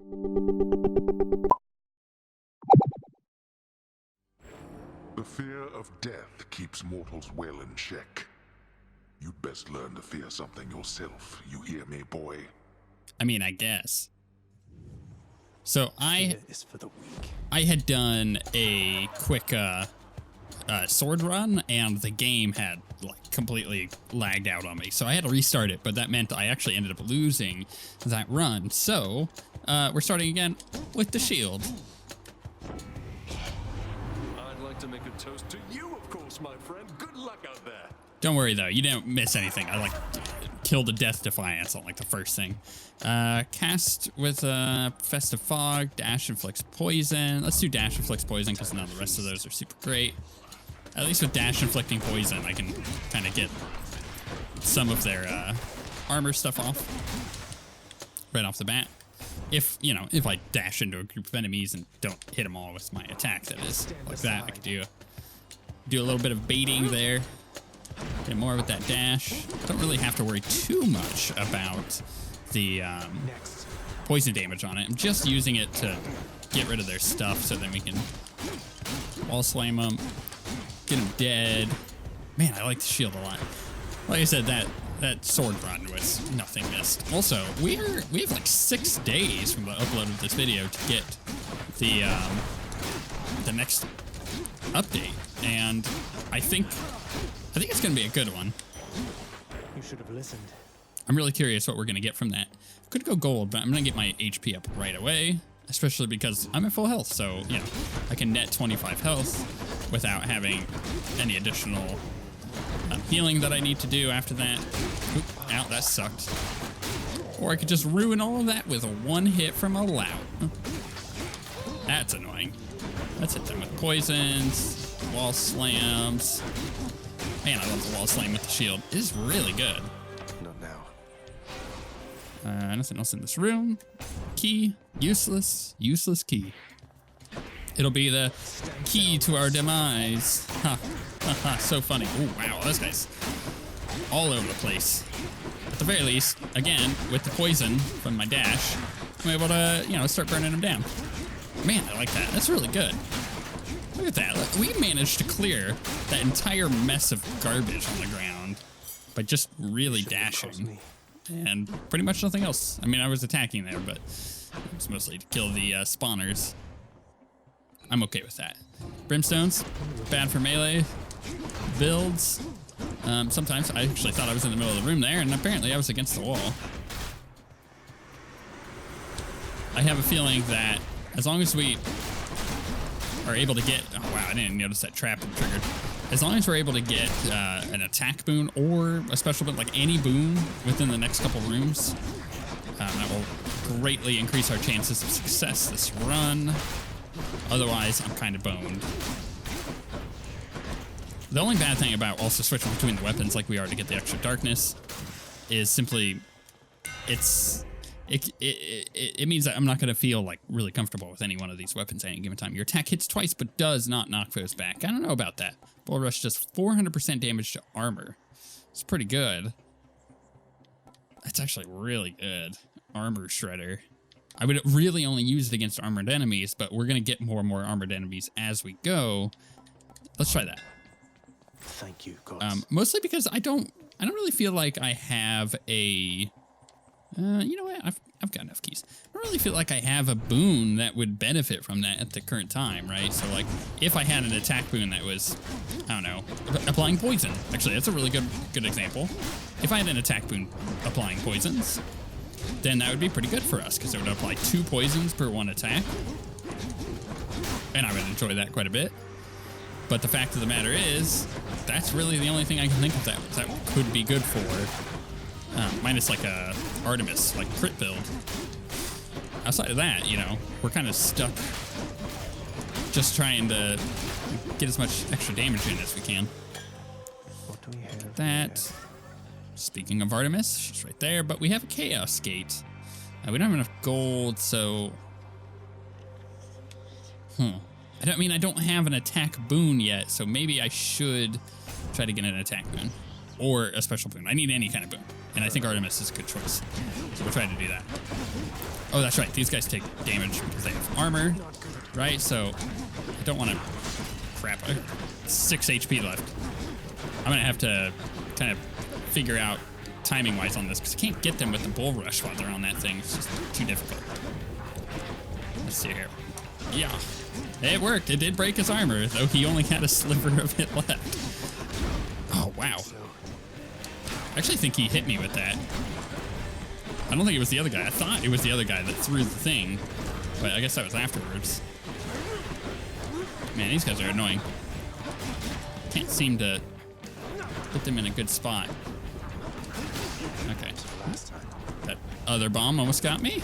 The fear of death keeps mortals well in check. You'd best learn to fear something yourself, you hear me, boy? I mean, I guess. So Fear is for the weak. I had done a quick sword run, and the game had like completely lagged out on me, so I had to restart it. But that meant I actually ended up losing that run. So we're starting again with the shield. I'd like to make a toast to you, of course, my friend. Good luck out there. Don't worry though, you didn't miss anything. I like killed a death defiance on like the first thing. Cast with festive fog, dash inflicts poison. Let's do dash inflicts poison because none of the rest of those are super great. At least with dash inflicting poison, I can kind of get some of their armor stuff off right off the bat. If, you know, if I dash into a group of enemies and don't hit them all with my attack, that is, like that, I can do a little bit of baiting there. Get more with that dash. Don't really have to worry too much about the poison damage on it. I'm just using it to get rid of their stuff so then we can wall slam them, get them dead. Man, I like the shield a lot. Like I said, that sword run was nothing missed. Also, we have like 6 days from the upload of this video to get the next update, and I think it's gonna be a good one. You should have listened. I'm really curious what we're gonna get from that. Could go gold, but I'm gonna get my HP up right away, especially because I'm at full health, so you know I can net 25 health without having any additional healing that I need to do after that. Oop, ow, that sucked. Or I could just ruin all of that with a one hit from a lout. That's annoying. Let's hit them with poisons, wall slams. Man, I love the wall slam with the shield. It is really good. Not now. Nothing else in this room. Key, useless key. It'll be the key to our demise. Ha, ha, ha, so funny. Oh, wow, this guy's all over the place. At the very least, again, with the poison from my dash, I'm able to, you know, start burning him down. Man, I like that. That's really good. Look at that. Look, we managed to clear that entire mess of garbage on the ground by just really dashing. And pretty much nothing else. I mean, I was attacking there, but it was mostly to kill the spawners. I'm okay with that. Brimstones, bad for melee builds. Sometimes I actually thought I was in the middle of the room there, and apparently I was against the wall. I have a feeling that as long as we are able to get, oh wow, I didn't notice that trap had triggered. As long as we're able to get an attack boon or a special boon, like any boon within the next couple rooms, that will greatly increase our chances of success this run. Otherwise, I'm kind of boned. The only bad thing about also switching between the weapons like we are to get the extra darkness is simply it means that I'm not going to feel like really comfortable with any one of these weapons at any given time. Your attack hits twice but does not knock foes back. I don't know about that. Bull Rush does 400% damage to armor. It's pretty good. That's actually really good. Armor Shredder. I would really only use it against armored enemies, but we're going to get more and more armored enemies as we go. Let's try that. Thank you, gods. Mostly because I don't really feel like I have a you know what? I've got enough keys. I don't really feel like I have a boon that would benefit from that at the current time, right? So like if I had an attack boon that was, I don't know, applying poison. Actually, that's a really good example. If I had an attack boon applying poisons, then that would be pretty good for us because it would apply 2 poisons per 1 attack. And I would enjoy that quite a bit. But the fact of the matter is, that's really the only thing I can think of that could be good for. Minus like a Artemis, like crit build. Outside of that, you know, we're kind of stuck just trying to get as much extra damage in as we can. What do we have That. here? Speaking of Artemis, she's right there, but we have a Chaos Gate. We don't have enough gold, so... I don't have an attack boon yet, so maybe I should try to get an attack boon. Or a special boon. I need any kind of boon. And I think Artemis is a good choice. So we'll try to do that. Oh, that's right. These guys take damage because they have armor, right? So I don't want to... Crap. 6 HP left. I'm going to have to kind of figure out timing-wise on this because I can't get them with the bull rush while they're on that thing. It's just too difficult. Let's see here. Yeah. It worked. It did break his armor, though he only had a sliver of it left. Oh, wow. I actually think he hit me with that. I don't think it was the other guy. I thought it was the other guy that threw the thing, but I guess that was afterwards. Man, these guys are annoying. Can't seem to put them in a good spot. Okay. That other bomb almost got me.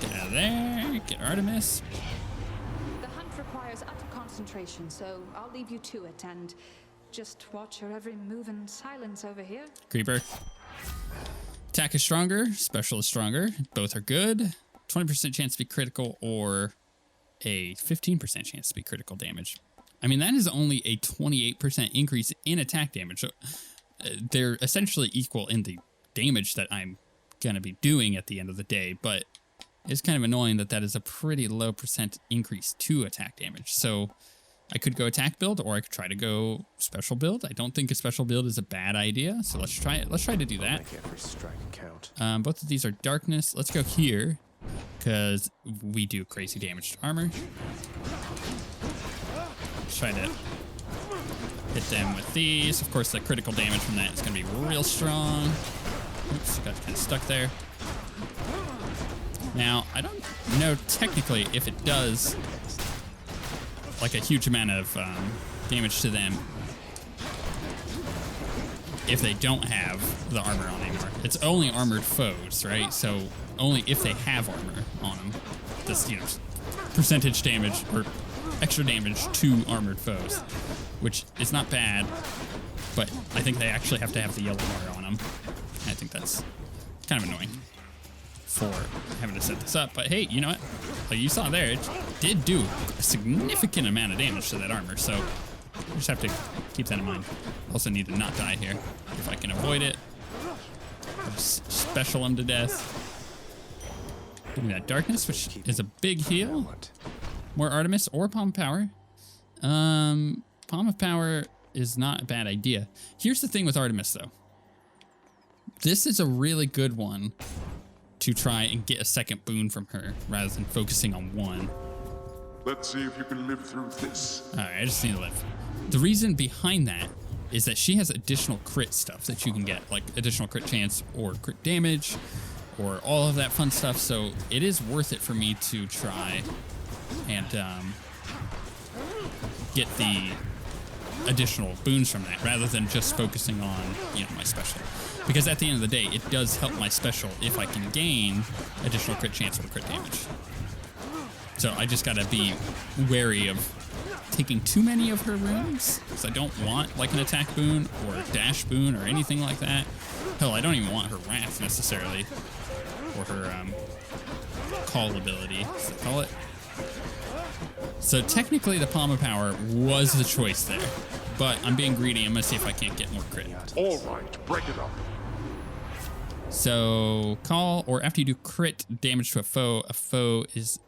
Get out of there. Get Artemis. The hunt requires utter concentration, so I'll leave you to it and just watch your every move in silence over here. Creeper. Attack is stronger. Special is stronger. Both are good. 20% chance to be critical or a 15% chance to be critical damage. I mean, that is only a 28% increase in attack damage. So, they're essentially equal in the damage that I'm going to be doing at the end of the day, but it's kind of annoying that that is a pretty low percent increase to attack damage. So I could go attack build or I could try to go special build. I don't think a special build is a bad idea, so let's try it. Let's try to do that. Make every strike count. Both of these are darkness. Let's go here because we do crazy damage to armor. Let's try to hit them with these. Of course, the critical damage from that is going to be real strong. Oops, got kind of stuck there. Now, I don't know technically if it does like a huge amount of damage to them if they don't have the armor on anymore. It's only armored foes, right? So only if they have armor on them, this, you know, percentage damage or extra damage to armored foes, which is not bad, but I think they actually have to have the yellow bar on them. I think that's kind of annoying for having to set this up, but hey, you know what? Like you saw there, it did do a significant amount of damage to that armor, so we just have to keep that in mind. Also need to not die here. If I can avoid it, I'll just special him to death. Give me that darkness, which is a big heal. More Artemis or Palm of Power. Palm of Power is not a bad idea. Here's the thing with Artemis, though. This is a really good one to try and get a second boon from her rather than focusing on one. Let's see if you can live through this. All right, I just need to live. The reason behind that is that she has additional crit stuff that you can get, like additional crit chance or crit damage or all of that fun stuff. So it is worth it for me to try and get the additional boons from that rather than just focusing on, you know, my special. Because at the end of the day, it does help my special if I can gain additional crit chance or crit damage. So I just gotta be wary of taking too many of her runes, because I don't want like an attack boon or a dash boon or anything like that. Hell, I don't even want her wrath necessarily, or her call ability, as they call it. So technically the Palm of Power was the choice there, but I'm being greedy. I'm gonna see if I can't get more crit. All right, break it up. So call, or after you do crit damage to a foe is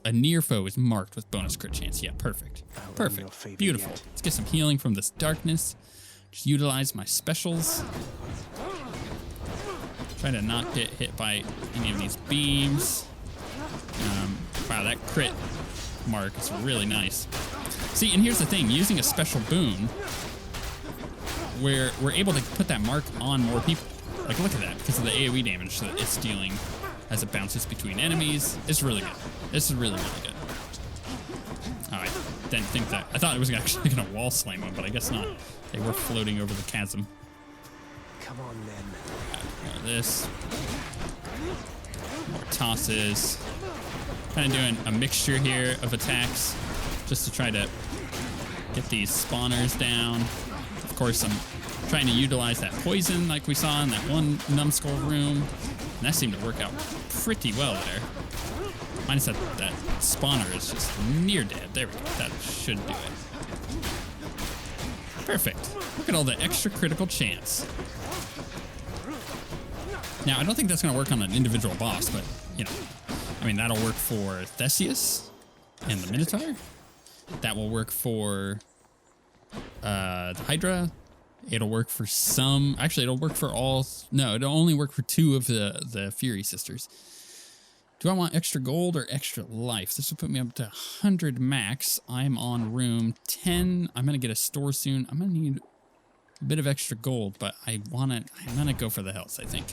a near foe is marked with bonus crit chance. Yeah, perfect. Perfect. Beautiful. Let's get some healing from this darkness. Just utilize my specials. Try to not get hit by any of these beams. Wow, that crit mark is really nice. See, and here's the thing. Using a special boon, we're able to put that mark on more people. Like, look at that, because of the AoE damage that it's dealing as it bounces between enemies. It's really good. This is really, really good. Oh, I didn't think that. I thought it was actually going to wall slam them, but I guess not. They were floating over the chasm. Come on, then. More of this. More tosses. Kind of doing a mixture here of attacks just to try to get these spawners down. Of course, I'm trying to utilize that poison like we saw in that one numbskull room. And that seemed to work out pretty well there. Minus that spawner is just near dead. There we go. That should do it. Perfect. Look at all the extra critical chance. Now, I don't think that's going to work on an individual boss, but, you know, I mean, that'll work for Theseus and the Minotaur. That will work for the Hydra. It'll work for some. Actually, it'll work for all. No, it'll only work for 2 of the Fury Sisters. Do I want extra gold or extra life? This will put me up to 100 max. I'm on room 10. I'm going to get a store soon. I'm going to need a bit of extra gold, but I'm going to go for the health, I think.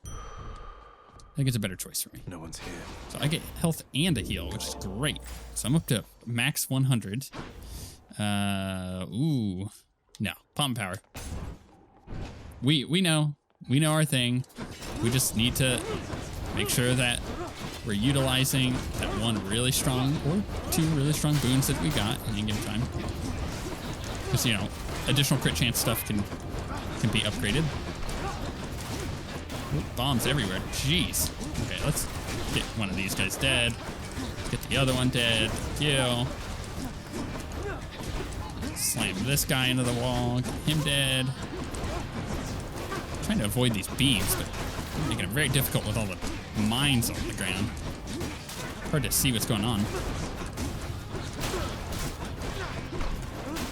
I think it's a better choice for me. No one's here. So I get health and a heal, which is great. So I'm up to max 100. Ooh. No, palm power. We know our thing. We just need to make sure that we're utilizing that 1 really strong or 2 really strong boons that we got in any given time. Because, you know, additional crit chance stuff can be upgraded. Ooh, bombs everywhere. Jeez. Okay, let's get one of these guys dead. Get the other one dead. Kill. Slam this guy into the wall. Get him dead. I'm trying to avoid these beams, but making it very difficult with all the mines on the ground. Hard to see what's going on.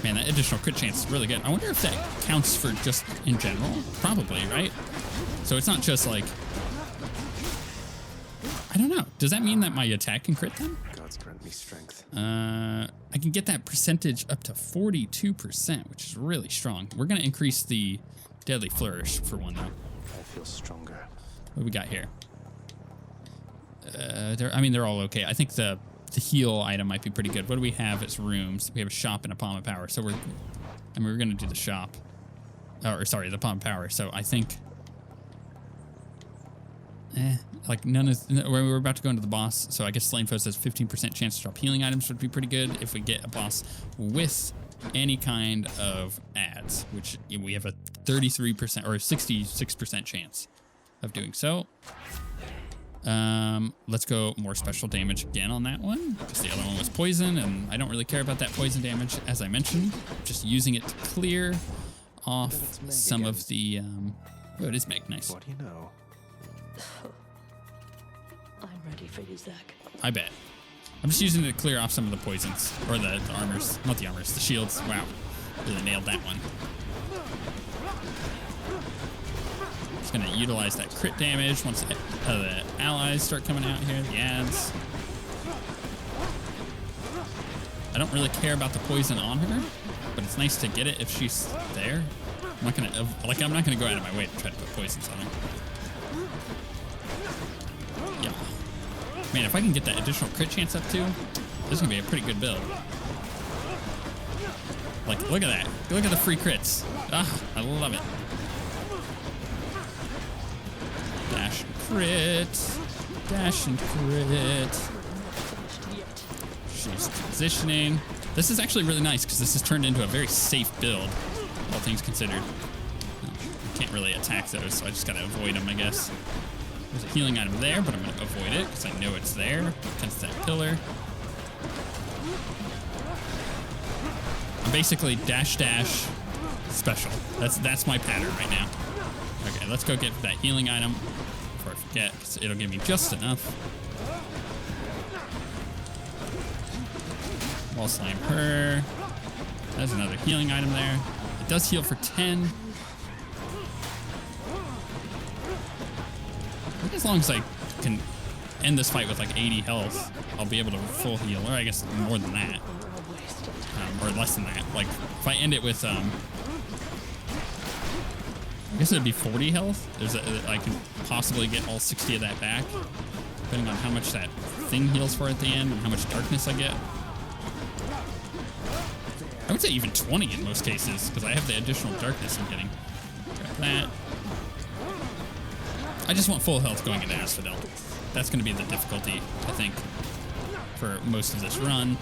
Man, that additional crit chance is really good. I wonder if that counts for just in general. Probably, right? So it's not just like... I don't know. Does that mean that my attack can crit then? God's grant me strength. I can get that percentage up to 42%, which is really strong. We're going to increase the Deadly Flourish for 1, though. I feel stronger. What do we got here? They're all okay. I think the heal item might be pretty good. What do we have as rooms? We have a shop and a Palm of Power. So we're going to do the shop. Or, sorry, the Palm of Power. So I think... like we're about to go into the boss, so I guess Slain Foe says 15% chance to drop healing items would be pretty good if we get a boss with any kind of ads, which we have a 33% or 66% chance of doing so. Let's go more special damage again on that one, because the other one was poison, and I don't really care about that poison damage, as I mentioned. Just using it to clear off some of the... oh, it is Meg, nice. What do you know? I'm ready for you, Zach. I bet. I'm just using it to clear off some of the poisons. Or the armors. Not the armors, the shields. Wow. Really nailed that one. Just going to utilize that crit damage once the allies start coming out here. The ads. I don't really care about the poison on her, but it's nice to get it if she's there. I'm not gonna go out of my way to try to put poisons on her. Yeah. Man, if I can get that additional crit chance up too, this is gonna be a pretty good build. Like, look at that. Look at the free crits. Ah, I love it. Dash and crit. Dash and crit. She's positioning. This is actually really nice because this has turned into a very safe build, all things considered. I can't really attack those, so I just gotta avoid them, I guess. There's a healing item there, but I'm gonna avoid it because I know it's there against that pillar. I'm basically dash special. That's my pattern right now. Okay, let's go get that healing item before I forget, because it'll give me just enough. Wall slam her. There's another healing item there. It does heal for 10. I think as long as I can end this fight with like 80 health, I'll be able to full heal, or I guess more than that. Or less than that. Like, if I end it with, I guess it'd be 40 health. I can possibly get all 60 of that back, depending on how much that thing heals for at the end and how much darkness I get. I would say even 20 in most cases, because I have the additional darkness I'm getting. Grab that. I just want full health going into Asphodel. That's going to be the difficulty, I think, for most of this run.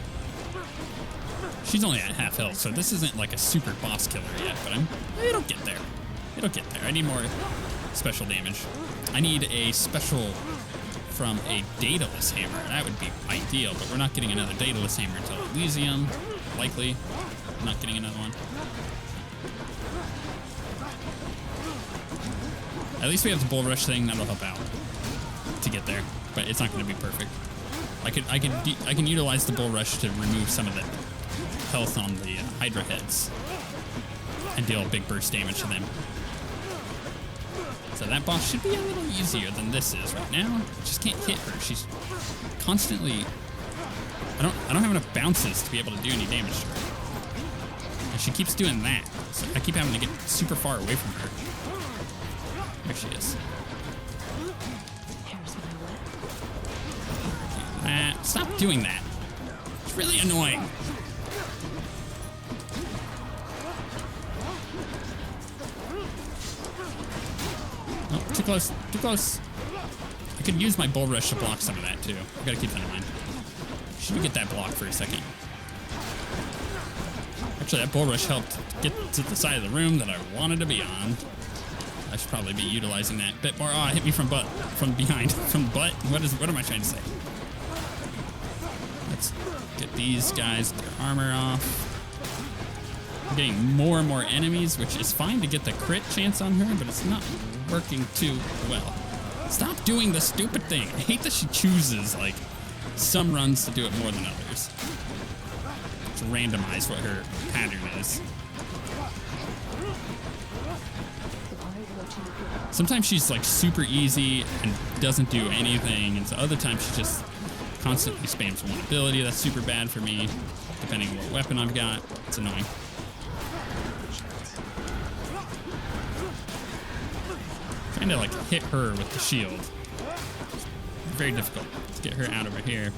She's only at half health, so this isn't like a super boss killer yet, but it'll get there. It'll get there. I need more special damage. I need a special from a Daedalus Hammer. That would be ideal, but we're not getting another Daedalus Hammer until Elysium. Likely. I'm not getting another one. At least we have the bull rush thing that'll help out to get there, but it's not going to be perfect. I can utilize the bull rush to remove some of the health on the Hydra heads and deal a big burst damage to them. So that boss should be a little easier than this is right now. Just can't hit her. She's constantly. I don't have enough bounces to be able to do any damage to her. And she keeps doing that. So I keep having to get super far away from her. There she is. Here's my whip. Stop doing that. It's really annoying. Oh, too close. Too close. I could use my bull rush to block some of that too. I gotta keep that in mind. Should we get that block for a second? Actually, that bull rush helped get to the side of the room that I wanted to be on. I should probably be utilizing that a bit more. Oh, it hit me from behind. From the butt? What am I trying to say? Let's get these guys their armor off. I'm getting more and more enemies, which is fine to get the crit chance on her, but it's not working too well. Stop doing the stupid thing. I hate that she chooses, like, some runs to do it more than others. To randomize what her pattern is. Sometimes she's like super easy and doesn't do anything, and so other times she just constantly spams one ability. That's super bad for me, depending on what weapon I've got. It's annoying. Trying to like hit her with the shield. Very difficult to get her out over here.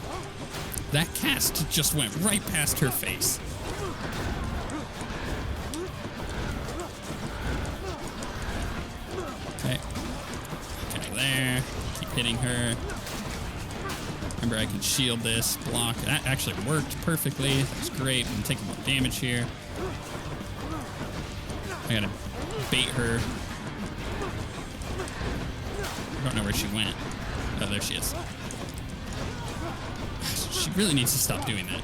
That cast just went right past her face. Okay. Okay, there. Keep hitting her. Remember, I can shield this, block. That actually worked perfectly. That's great. I'm taking more damage here. I gotta bait her. I don't know where she went. Oh, there she is. She really needs to stop doing that.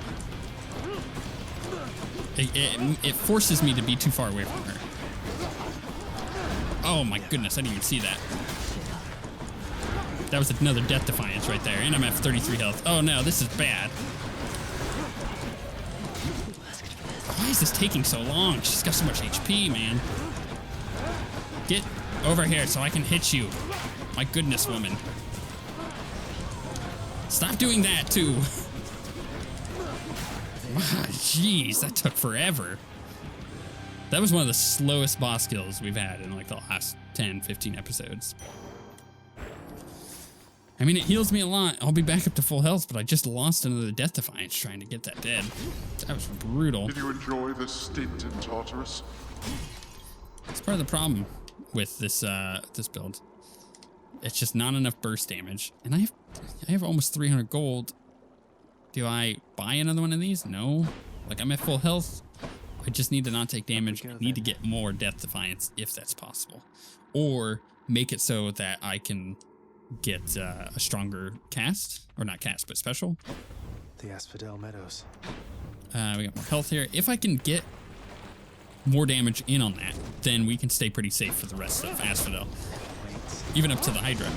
It forces me to be too far away from her. Oh my goodness, I didn't even see that. That was another Death Defiance right there, and I'm at 33 health. Oh no, this is bad. Why is this taking so long? She's got so much HP, man. Get over here so I can hit you. My goodness, woman. Stop doing that, too. Jeez, that took forever. That was one of the slowest boss kills we've had in like the last 10, 15 episodes. I mean, it heals me a lot. I'll be back up to full health, but I just lost another Death Defiance trying to get that dead. That was brutal. Did you enjoy this stint in Tartarus? It's part of the problem with this this build. It's just not enough burst damage, and I have almost 300 gold. Do I buy another one of these? No. Like, I'm at full health. I just need to not take damage. I need to get more Death Defiance if that's possible, or make it so that I can get a stronger cast, or not cast, but special. The Asphodel Meadows. We got more health here. If I can get more damage in on that, then we can stay pretty safe for the rest of Asphodel. Even up to the Hydra.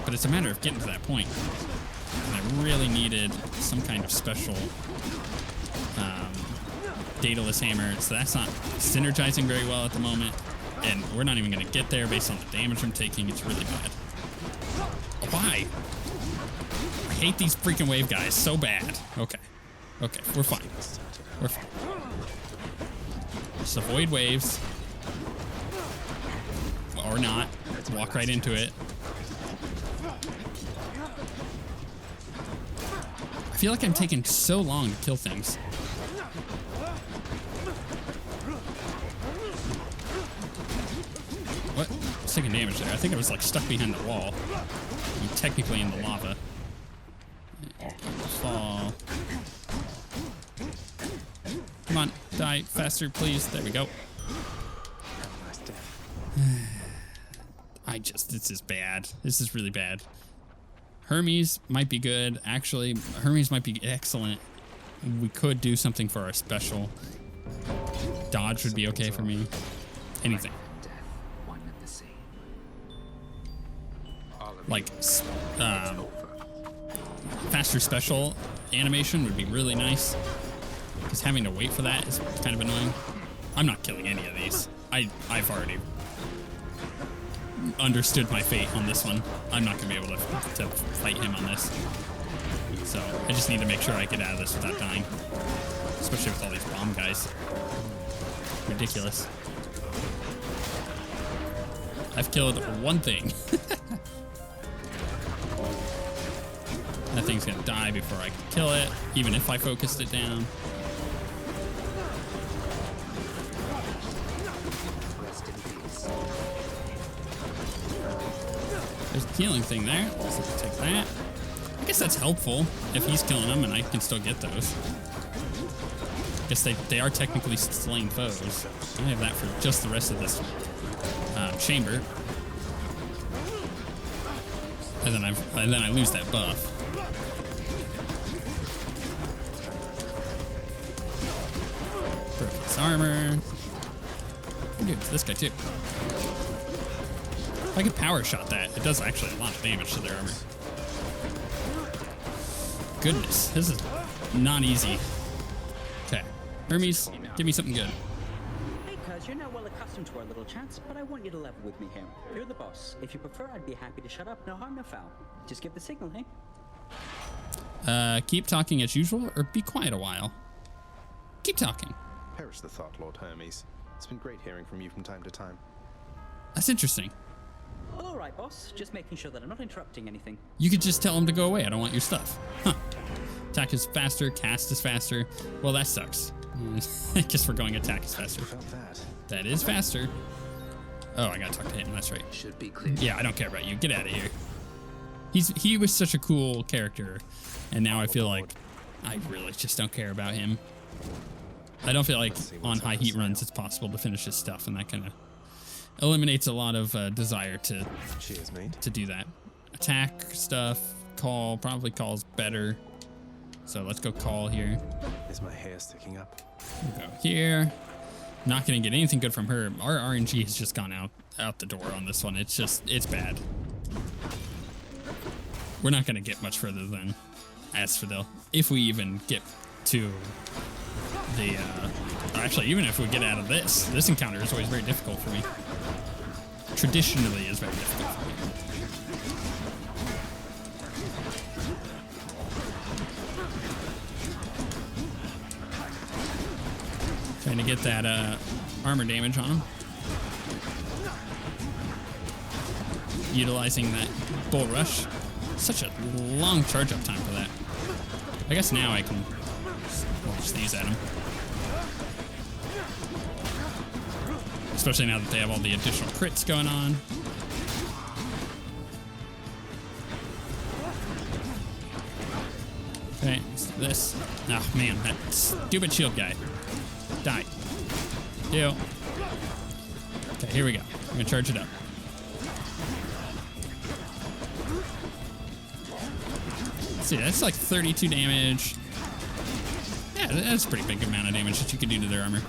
But it's a matter of getting to that point. And I really needed some kind of special Daedalus hammer. So that's not synergizing very well at the moment. And we're not even going to get there based on the damage I'm taking. It's really bad. Why? I hate these freaking wave guys so bad. Okay. Okay, we're fine. We're fine. Just avoid waves. Or not. Walk right into it. I feel like I'm taking so long to kill things. What? I was taking damage there. I think I was like stuck behind the wall. I'm technically in the lava. Fall. Come on, die faster, please. There we go. This is bad. This is really bad. Hermes might be good. Actually, Hermes might be excellent. We could do something for our special. Dodge would be okay for me. Anything. like faster special animation would be really nice, because having to wait for that is kind of annoying. I'm not killing any of these. I've already understood my fate on this one. I'm not gonna be able to fight him on this. So I just need to make sure I get out of this without dying, especially with all these bomb guys. Ridiculous. I've killed one thing. That thing's gonna die before I can kill it, even if I focused it down. There's a healing thing there. So we'll take that. I guess that's helpful if he's killing them and I can still get those. I guess they are technically slain foes. I have that for just the rest of this chamber. And then I lose that buff. Broke his armor. Dude, it's this guy too. If I could power shot that, it does actually a lot of damage to their armor. Goodness, this is not easy. Okay, Hermes, give me something good. Hey, cuz, you're now well accustomed to our little chats, but I want you to level with me here. You're the boss. If you prefer, I'd be happy to shut up. No harm, no foul. Just give the signal, hey? Keep talking as usual, or be quiet a while. Keep talking. Perish the thought, Lord Hermes. It's been great hearing from you from time to time. That's interesting. All right, boss. Just making sure that I'm not interrupting anything. You could just tell him to go away. I don't want your stuff. Huh. Attack is faster, cast is faster. Well, that sucks. Just for going attack is faster. Felt that. That is faster. Oh, I gotta talk to him. That's right. Should be clear. Yeah, I don't care about you. Get out of here. He was such a cool character, and now I feel like I really just don't care about him. I don't feel like on high heat runs it's possible to finish his stuff, and that kind of eliminates a lot of desire to Cheers, mate. do that. Attack stuff, call, probably call's better. So let's go call here. Is my hair sticking up? We'll go here. Not gonna get anything good from her. Our RNG has just gone out the door on this one. It's bad. We're not gonna get much further than Asphodel, if we even get to the actually, even if we get out of this encounter is always very difficult for me. Traditionally is very difficult for me. Trying to get that armor damage on him. Utilizing that bull rush. Such a long charge up time for that. I guess now I can launch these at him. Especially now that they have all the additional crits going on. Okay, let's do this. Oh man, that stupid shield guy. Die. Deal. Okay, here we go. I'm gonna charge it up. Let's see, that's like 32 damage. Yeah, that's a pretty big amount of damage that you can do to their armor.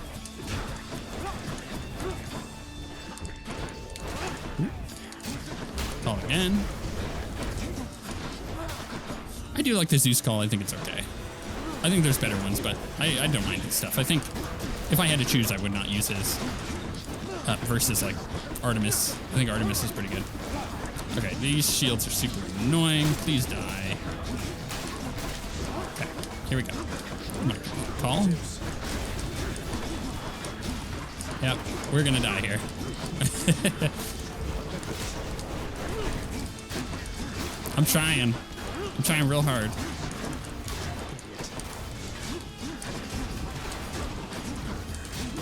Call again. I do like the Zeus call. I think it's okay. I think there's better ones, but I don't mind his stuff. I think if I had to choose, I would not use his versus like Artemis. I think Artemis is pretty good. Okay, these shields are super annoying. Please die. Okay, here we go. Come on, call. Yep, we're gonna die here. I'm trying real hard.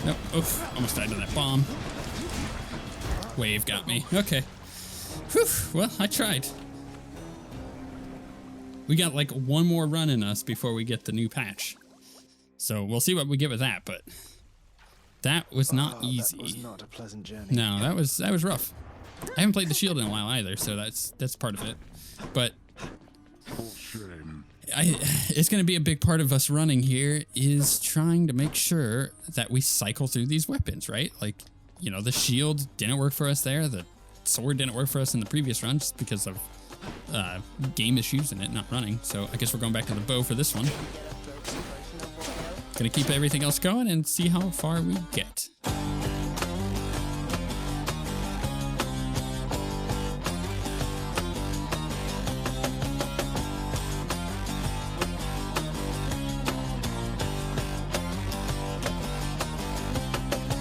Nope. Oof. Almost died to that bomb. Wave got me. Okay. Whew. Well, I tried. We got like one more run in us before we get the new patch. So we'll see what we get with that, but that was not easy. That was not a pleasant journey. No, that was rough. I haven't played the shield in a while either, so that's part of it. But it's going to be a big part of us running here is trying to make sure that we cycle through these weapons, right? Like, you know, the shield didn't work for us there. The sword didn't work for us in the previous run just because of game issues and it not running. So I guess we're going back to the bow for this one. Gonna keep everything else going and see how far we get.